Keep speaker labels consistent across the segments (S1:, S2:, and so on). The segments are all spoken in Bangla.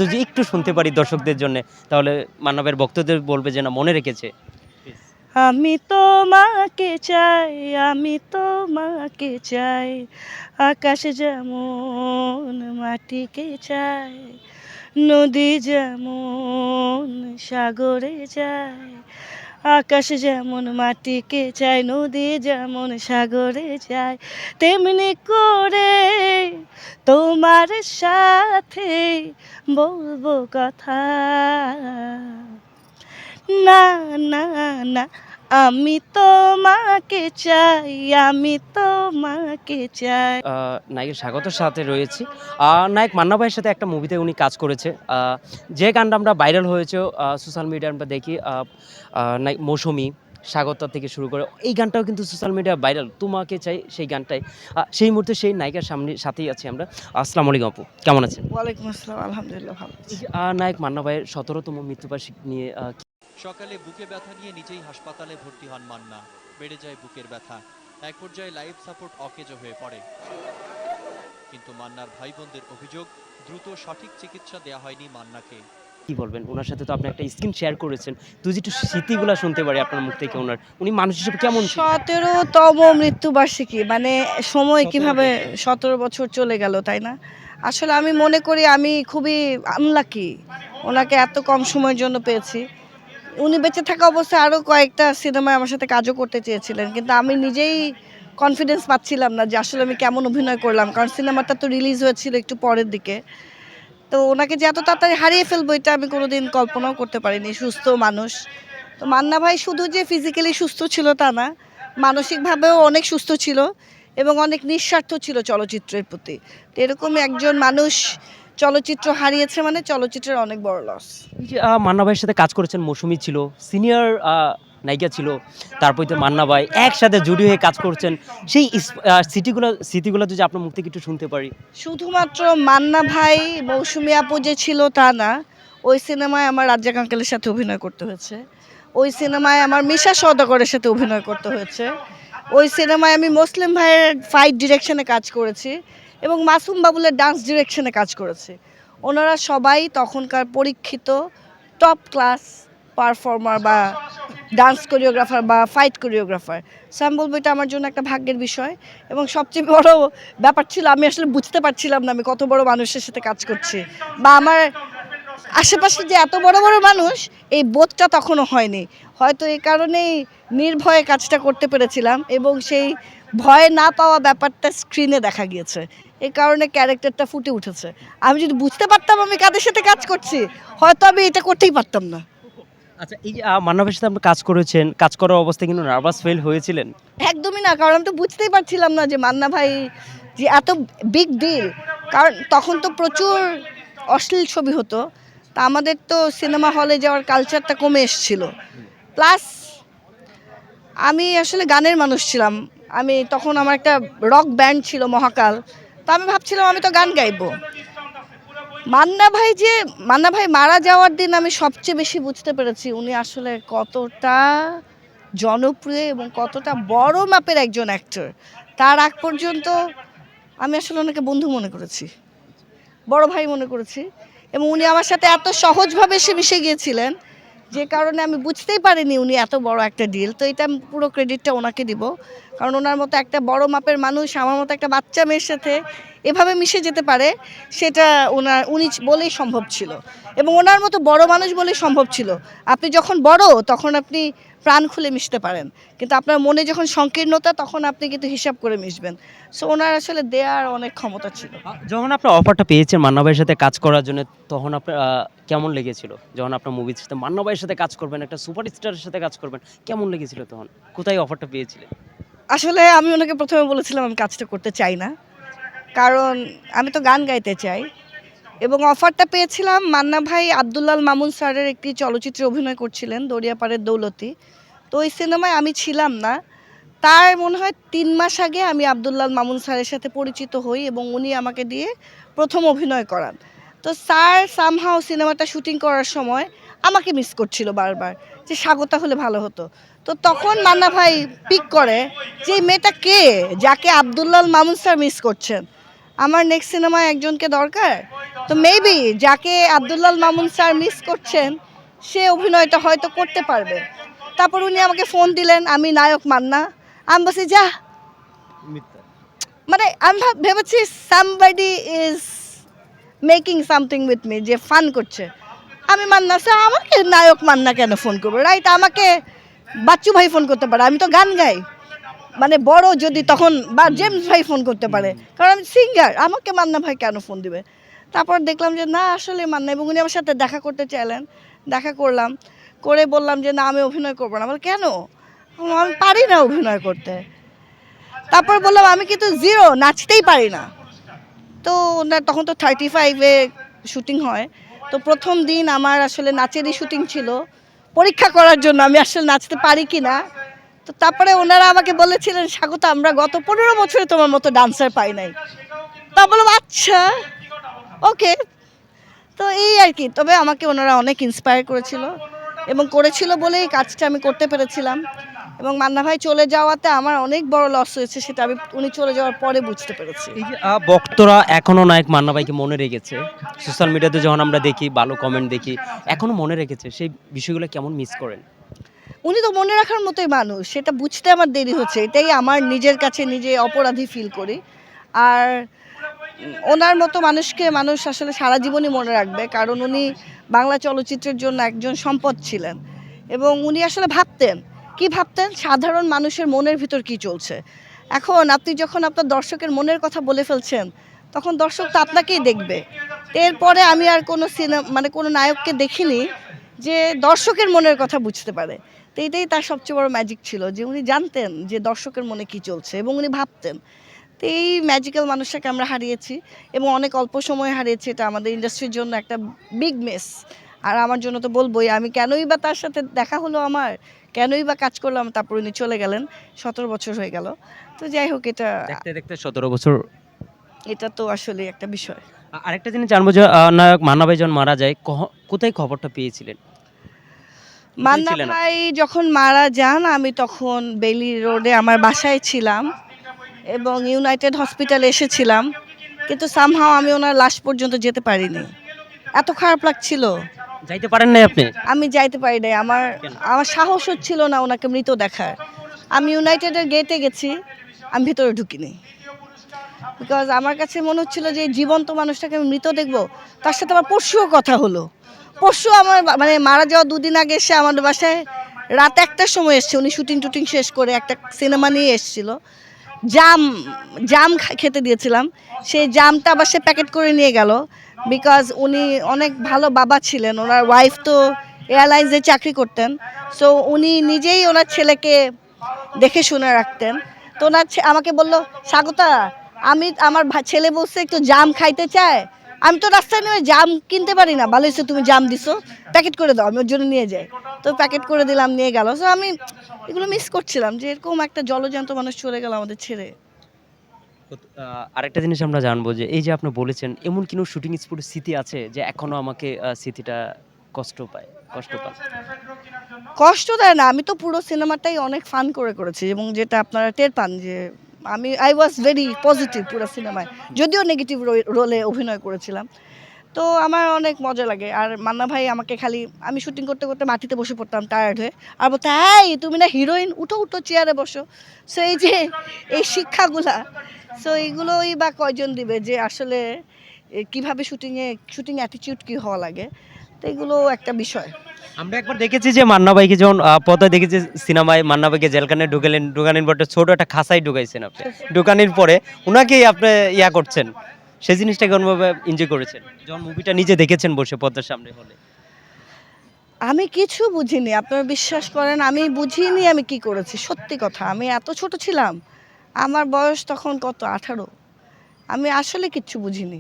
S1: যদি একটু শুনতে পারি দর্শকদের জন্য, তাহলে মান্না ভাইয়ের ভক্তদের বলবে যে না মনে রেখেছে।
S2: আমি তোমাকে চাই, আমি তোমাকে চাই, আকাশ যেমন মাটিকে চাই, নদী যেমন সাগরে যায়, আকাশ যেমন মাটিকে চায়, নদী যেমন সাগরে যায়, তেমনি করে তোমার সাথে বলবো কথা। না, না, না, আমি তোমাকে চাই, আমি তোমাকে চাই।
S1: নায়িকা স্বাগতর সাথে রয়েছি। নায়ক মান্না ভাইয়ের সাথে একটা মুভিতে উনি কাজ করেছে। যে গানটা আমরা ভাইরাল হয়েছে সোশ্যাল মিডিয়ায় আমরা দেখি, মৌসুমী, স্বাগত থেকে শুরু করে এই গানটাও কিন্তু সোশ্যাল মিডিয়া ভাইরাল, তোমাকে চাই সেই গানটাই। সেই মুহূর্তে সেই নায়িকার সাথেই আছি আমরা। আসসালামু আলাইকুম আপু, কেমন আছেন?
S2: ওয়ালাইকুম আসসালাম, আলহামদুলিল্লাহ ভালো
S1: এই
S2: আছি।
S1: যে নায়ক মান্না ভাইয়ের ১৭তম মৃত্যুবার্ষিকী নিয়ে
S3: সকালে বুকে ব্যথা নিয়ে নিজেই হাসপাতালে ভর্তি হন মান্না। বেড়ে যায় বুকের ব্যথা, এক পর্যায়ে লাইফ সাপোর্ট অকেজো হয়ে পড়ে। কিন্তু মান্নার ভাই বোনদের অভিযোগ, দ্রুত সঠিক চিকিৎসা দেয়া হয়নি মান্নাকে।
S1: কি বলবেন? উনার সাথে তো আপনি একটা স্ক্রিন শেয়ার করেছেন। তো যদি একটু স্মৃতিগুলা শুনতে পারি আপনার মুখ থেকে উনার, উনি মানুষ হিসেবে কেমন ছিলেন?
S2: ১৭তম মৃত্যুবার্ষিকী মানে সময়
S1: ১৭
S2: কিভাবে
S1: বছর।
S2: ১৭ বছর চলে গেল, তাই না? আসলে আমি মনে করি আমি খুবই আনলাকি, ওনাকে এত কম সময়ের জন্য পেয়েছি। উনি বেঁচে থাকা অবস্থায় আরও কয়েকটা সিনেমায় আমার সাথে কাজও করতে চেয়েছিলেন, কিন্তু আমি নিজেই কনফিডেন্স পাচ্ছিলাম না যে আসলে আমি কেমন অভিনয় করলাম, কারণ সিনেমাটা তো রিলিজ হয়েছিল একটু পরের দিকে। তো ওনাকে যে এত তাড়াতাড়ি হারিয়ে ফেলবো এটা আমি কোনোদিন কল্পনাও করতে পারিনি। সুস্থ মানুষ। তো মান্না ভাই শুধু যে ফিজিক্যালি সুস্থ ছিল তা না, মানসিকভাবেও অনেক সুস্থ ছিল এবং অনেক নিঃস্বার্থ ছিল চলচ্চিত্রের প্রতি। তো এরকম একজন মানুষ চলচ্চিত্র হারিয়েছে মানে চলচ্চিত্রের অনেক বড় লস।
S1: এই যে মান্না ভাইয়ের সাথে কাজ করেছেন, মৌসুমী ছিল, সিনিয়র নায়িকা ছিল, তারপরে তো মান্না ভাই একসাথে জুটি হয়ে কাজ করছেন। সেই স্মৃতিগুলো যদি আপনার মুখ থেকে একটু শুনতে পারি।
S2: শুধুমাত্র মান্না ভাই, মৌসুমী আপু যে ছিল তা না, ওই সিনেমায় আমার রাজ্জাক আঙ্কেলের সাথে অভিনয় করতে হয়েছে। ওই সিনেমায় আমার মিশা সওদাগরের সাথে অভিনয় করতে হয়েছে। ওই সিনেমায় আমি মুসলিম ভাইয়ের ফাইট ডিরেকশনে কাজ করেছি এবং মাসুম বাবুলের ডান্স ডিরেকশনে কাজ করেছি। ওনারা সবাই তখনকার পরীক্ষিত টপ ক্লাস পারফর্মার বা ডান্স কোরিওগ্রাফার বা ফাইট কোরিওগ্রাফার। সো আমি বলবো এটা আমার জন্য একটা ভাগ্যের বিষয় এবং সবচেয়ে বড় ব্যাপার ছিল আমি আসলে বুঝতে পারছিলাম না আমি কত বড় মানুষের সাথে কাজ করছি, বা আমার আশেপাশে যে এত বড় বড় মানুষ, এই বোধটা তখনও হয়নি। হয়তো এই কারণেই নির্ভয়ে কাজটা করতে পেরেছিলাম এবং সেই ভয় না পাওয়া ব্যাপারটা স্ক্রিনে দেখা গিয়েছে, এই কারণে ক্যারেক্টারটা ফুটে উঠেছে। আমি যদি বুঝতে পারতাম আমি কাদের সাথে কাজ করছি, হয়তো আমি এটা করতেই পারতাম না।
S1: আচ্ছা, এই যে মান্না ভাইয়ের সাথে আপনি কাজ করেছেন, কাজ করার অবস্থায় কিন্তু নার্ভাস ফিল হয়েছিলেন?
S2: একদমই না, কারণ আমি তো বুঝতেই পারছিলাম না যে মান্না ভাই যে এত বিগ ডিল। কারণ তখন তো প্রচুর অশ্লীল ছবি হতো, তা আমাদের তো সিনেমা হলে যাওয়ার কালচারটা কমে এসেছিল। প্লাস আমি আসলে গানের মানুষ ছিলাম। আমি তখন আমার একটা রক ব্যান্ড ছিল মহাকাল। তো আমি ভাবছিলাম আমি তো গান গাইবো। মান্না ভাই মারা যাওয়ার দিন আমি সবচেয়ে বেশি বুঝতে পেরেছি উনি আসলে কতটা জনপ্রিয় এবং কতটা বড় মাপের একজন অ্যাক্টর। তার আগ পর্যন্ত আমি আসলে ওনাকে বন্ধু মনে করেছি, বড় ভাই মনে করেছি এবং উনি আমার সাথে এত সহজভাবে এসে মিশে গিয়েছিলেন যে কারণে আমি বুঝতেই পারিনি উনি এত বড় একটা ডিল। তো এটা আমি পুরো ক্রেডিটটা ওনাকে দিব, কারণ ওনার মতো একটা বড় মাপের মানুষ আমার মতো একটা বাচ্চা মেয়ের সাথে এভাবে মিশে যেতে পারে, সেটা উনি বলেই সম্ভব ছিল এবং ওনার মতো বড় মানুষ বলেই সম্ভব ছিল। আপনি যখন বড় তখন আপনি প্রাণ খুলে মিশতে পারেন, কিন্তু আপনার মনে যখন সংকীর্ণতা তখন আপনি কিন্তু হিসাব করে মিশবেন। সো ওনার আসলে দেয়ার অনেক ক্ষমতা ছিল।
S1: যখন আপনার অফারটা পেয়েছেন মান্না ভাইয়ের সাথে কাজ করার জন্য, তখন আপনার কেমন লেগেছিল? যখন আপনার মুভির সাথে মান্না ভাইয়ের সাথে কাজ করবেন, একটা সুপারস্টারের সাথে কাজ করবেন, কেমন লেগেছিল তখন? কোথায় অফারটা পেয়েছিলেন?
S2: আসলে আমি ওনাকে প্রথমে বলেছিলাম আমি কাজটা করতে চাই না, কারণ আমি তো গান গাইতে চাই এবং অফারটা পেয়েছিলাম মান্না ভাই আব্দুল্লাল মামুন স্যারের একটি চলচ্চিত্রে অভিনয় করছিলেন, দরিয়াপাড়ের দৌলতি। তো ওই সিনেমায় আমি ছিলাম না। তার মনে হয় ৩ মাস আগে আমি আব্দুল্লাল মামুন স্যারের সাথে পরিচিত হই এবং উনি আমাকে দিয়ে প্রথম অভিনয় করান। তো স্যার সামহাও সিনেমাটা শুটিং করার সময় আমাকে মিস করছিল বারবার, যে স্বাগতা হলে ভালো হতো। তো তখন মান্না ভাই পিক করে যে এই মেয়েটা কে, যাকে আব্দুল্লাল মামুন স্যার মিস করছেন। আমার নেক্সট সিনেমায় একজনকে দরকার, তো মেবি যাকে আব্দুল্লাহ মামুন স্যার মিস করছেন সে অভিনয়টা হয়তো করতে পারবে। তারপর উনি আমাকে ফোন দিলেন, আমি নায়ক মান্না। আমি বলছি যা, মানে আমি ভেবেছি somebody is making something with me, যে ফান করছে। আমি মান্না স্যার আমাকে নায়ক মান্না কেন ফোন করবো, রাইট? আমাকে বাচ্চু ভাই ফোন করতে পারে, আমি তো গান গাই, মানে বড় যদি তখন, বা জেমস ভাই ফোন করতে পারে, কারণ আমি সিঙ্গার, আমাকে মান্না ভাই কেন ফোন দিবে? তারপর দেখলাম যে না, আসলে মান্না, এবং উনি আমার সাথে দেখা করতে চাইলেন। দেখা করলাম, করে বললাম যে না আমি অভিনয় করবো না। বল কেন? আমি পারি না অভিনয় করতে। তারপর বললাম আমি কিন্তু জিরো, নাচতেই পারি না। তো ওনার তখন তো 35-এ শুটিং হয়, তো প্রথম দিন আমার আসলে নাচেরই শুটিং ছিল, পরীক্ষা করার জন্য আমি আসলে নাচতে পারি কি না। তো তারপরে ওনারা আমাকে বলেছিলেন স্বাগত, আমরা গত 15 বছরে তোমার মতো ডান্সার পাই নাই। তা বললাম আচ্ছা ওকে। তো এই আর কি, তবে আমাকে ওনারা অনেক ইন্সপায়ার করেছিল এবং করেছিল বলেই কাজটা আমি করতে পেরেছিলাম। এবং মান্না ভাই চলে যাওয়াতে আমার অনেক বড় লস হয়েছে, সেটা আমি উনি চলে যাওয়ার পরে বুঝতে পেরেছি।
S1: এই যে ভক্তরা এখনো নায়ক মান্না ভাইকে মনে রেখেছে, সোশ্যাল মিডিয়াতে যখন আমরা দেখি ভালো কমেন্ট দেখি, এখনো মনে রেখেছে, সেই বিষয়গুলো কেমন মিস করেন?
S2: উনি তো মনে রাখার মতোই মানুষ, সেটা বুঝতে আমার দেরি হচ্ছে, এটাই আমার নিজের কাছে নিজে অপরাধী ফিল করি। আর ওনার মতো মানুষকে মানুষ আসলে সারা জীবনই মনে রাখবে, কারণ উনি বাংলা চলচ্চিত্রের জন্য একজন সম্পদ ছিলেন। এবং উনি আসলে ভাবতেন, কি ভাবতেন, সাধারণ মানুষের মনের ভিতর কি চলছে। এখন আপনি যখন আপনার দর্শকের মনের কথা বলে ফেলছেন, তখন দর্শক তো আপনাকেই দেখবে। এরপরে আমি আর কোনো সিনেমা, মানে কোনো নায়ককে দেখিনি যে দর্শকের মনের কথা বুঝতে পারে। তো এটাই তার সবচেয়ে বড় ম্যাজিক ছিল, যে উনি জানতেন যে দর্শকের মনে কি চলছে এবং উনি ভাবতেন। তো এই ম্যাজিক্যাল মানুষটাকে আমরা হারিয়েছি, এবং অনেক অল্প সময়ে হারিয়েছি। এটা আমাদের ইন্ডাস্ট্রির জন্য একটা বিগ মিস। আর আমার জন্য তো বলবোই, আমি কেনই বা তার সাথে দেখা হলো আমার, কেনই বা কাজ করলাম, তারপর উনি চলে গেলেন। 17 বছর হয়ে গেল। তো যাই হোক, এটা
S1: দেখতে দেখতে 17 বছর।
S2: এটা তো আসলে একটা বিষয়।
S1: আরেকটা জিনিস জানবো যে নায়ক মান্না ভাই যখন মারা যায়, কোথায় খবরটা পেয়েছিলেন? কোথায়
S2: মান্না
S1: ছিলেন আপনি?
S2: ভাই যখন মারা যান, আমি তখন বেইলি রোডে আমার বাসায় ছিলাম এবং ইউনাইটেড হসপিটালে এসেছিলাম, কিন্তু সামহাও আমি ওনার লাশ পর্যন্ত যেতে পারিনি। এত খারাপ লাগছিল,
S1: যাইতে পারেন নাই আপনি?
S2: আমি যাইতে পারি নাই। আমার
S1: কেন?
S2: আমার সাহস হচ্ছিল না ওনাকে মৃত দেখার। আমি ইউনাইটেডের গেটে গেছি, আমি ভিতরে ঢুকিনি, বিকজ আমার কাছে মনে হচ্ছিল যে এই জীবন্ত মানুষটাকে আমি মৃত দেখবো। তার সাথে আমার পরশুও কথা হলো। পরশু আমার মানে মারা যাওয়া 2 দিন আগে এসে আমাদের বাসায় রাত 1টার সময় এসছে। উনি শুটিং টুটিং শেষ করে একটা সিনেমা নিয়ে এসেছিল। জাম জাম খেতে দিয়েছিলাম, সেই জামটা আবার সে প্যাকেট করে নিয়ে গেল। বিকজ উনি অনেক ভালো বাবা ছিলেন, ওনার ওয়াইফ তো এয়ারলাইন্সে চাকরি করতেন। সো উনি নিজেই ওনার ছেলেকে দেখে শুনে রাখতেন। তো ওনার আমাকে বলল, স্বাগতা, আমি আমার ছেলে বলছে একটু জাম খাইতে চায়, আমি তো রাস্তায় নেমে জাম কিনতে পারি না, ভালো হয়েছে তুমি জাম দিছো, প্যাকেট করে দাও, আমি ওর জন্য নিয়ে যাই। তো প্যাকেট করে দিলাম, নিয়ে গেল। সো আমি এগুলো মিস করছিলাম, যে এরকম একটা জলজ্যান্ত মানুষ চলে গেল আমাদের ছেড়ে।
S1: আরেকটা জিনিস আমরা জানবো যে এই যে আপনি বলেছেন, এমন কোনো শুটিং স্পটের স্মৃতি আছে যে এখনো আমাকে স্মৃতিটা কষ্ট পায়?
S2: কষ্ট দেয় না, আমি তো পুরো সিনেমাটাই অনেক ফান করে করেছি, এবং যেটা আপনারা টের পান যে আই ওয়াজ ভেরি পজিটিভ পুরো সিনেমায়, যদিও নেগেটিভ রোলে অভিনয় করেছিলাম। তো আমার অনেক মজা লাগে। আর মান্না ভাই আমাকে খালি, আমি শুটিং করতে করতে মাটিতে বসে পড়তাম টায়ার্ড হয়ে, আর বলতো এই তুমি না হিরোইন, উঠো উঠো চেয়ারে বসো। সো এই যে এই শিক্ষাগুলা, সো এইগুলোই বা কয়জন দিবে যে আসলে কিভাবে শুটিং অ্যাটিটিউড কী হওয়া লাগে। তো এগুলো একটা বিষয়।
S1: আমরা একবার দেখেছি যে মান্না ভাইকে যখন পথে দেখেছি সিনেমায়, মান্না ভাইকে জেলখানায় ঢুকানোর পর ছোট একটা খাঁচায় ঢুকাইছেন আপনি। ঢুকানোর পরে উনাকেই আপনি করছেন, সেই জিনিসটা কেমনভাবে এনজয় করেছেন যখন মুভিটা নিজে দেখেছেন বসে পর্দার সামনে হলে?
S2: আমি কিছু বুঝিনি, আপনারা বিশ্বাস করেন, আমি বুঝিনি আমি কি করেছি। সত্যি কথা, আমি এত ছোট ছিলাম, আমার বয়স তখন কত, 18। আমি আসলে কিচ্ছু বুঝিনি।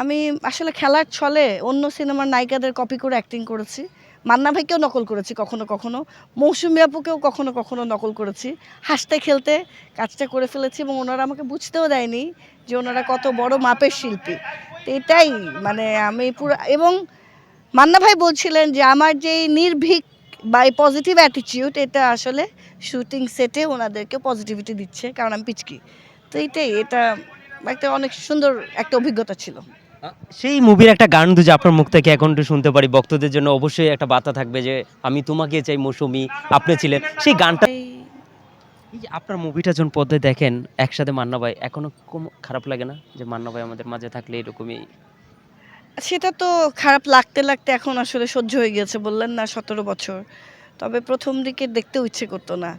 S2: আমি আসলে খেলার ছলে অন্য সিনেমার নায়িকাদের কপি করে অ্যাক্টিং করেছি। মান্না ভাইকেও নকল করেছি কখনো কখনো, মৌসুমী আপুকেও কখনো কখনো নকল করেছি। হাসতে খেলতে কাজটা করে ফেলেছি, এবং ওনারা আমাকে বুঝতেও দেয়নি যে ওনারা কত বড় মাপের শিল্পী। তো এটাই, মানে আমি পুরো, এবং মান্না ভাই বলছিলেন যে আমার যে এই নির্ভীক বা এই পজিটিভ অ্যাটিটিউড, এটা আসলে শুটিং সেটে ওনাদেরকে পজিটিভিটি দিচ্ছে, কারণ আমি পিচকি। তো এইটাই, এটা একটা অনেক সুন্দর একটা অভিজ্ঞতা ছিল।
S1: সেই মুভির একটা গান যদি আপনার মুখ থেকে এখন একটু শুনতে পারি, ভক্তদের জন্য অবশ্যই একটা বার্তা থাকবে যে আমি তোমাকে চাই মৌসুমী, আপনি ছিলেন সেই গানটা। এই যে আপনার মুভিটা যখন পর্দায় দেখেন একসাথে মান্না ভাই, এখনো খারাপ লাগে না যে মান্না ভাই আমাদের মাঝে থাকলে এরকমই?
S2: সেটা তো খারাপ লাগতে লাগতে এখন আসলে সহ্য হয়ে গেছে, বললেন না 17 বছর। তবে প্রথম দিকে দেখতেও ইচ্ছে করতো না।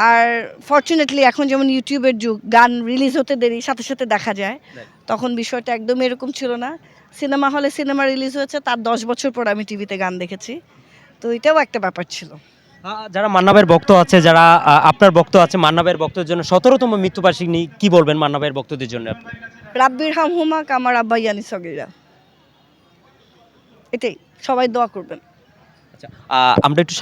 S2: আর ফরচুনেটলি এখন যেমন ইউটিউবের যুগ, গান রিলিজ হতে দেরি সাথে সাথে দেখা যায়। তখন বিষয়টা একদমই এরকম ছিল না। সিনেমা হলে সিনেমা রিলিজ হয়েছে তার 10 বছর পর আমি টিভিতে গান দেখেছি। তো এটাও একটা ব্যাপার ছিল।
S1: যারা মান্না ভাইয়ের ভক্ত আছে, যারা আপনার ভক্ত আছে মান্না ভাইয়ের ভক্তদের জন্য 17তম মৃত্যুবার্ষিকী কি বলবেন মান্না ভাইয়ের ভক্তদের জন্য আপনি?
S2: রাব্বির হামহুমা কামার আব্বা ইয়ানি সগীরা। এটাই, সবাই দোয়া করবেন।
S1: আচ্ছা, আমরা একটু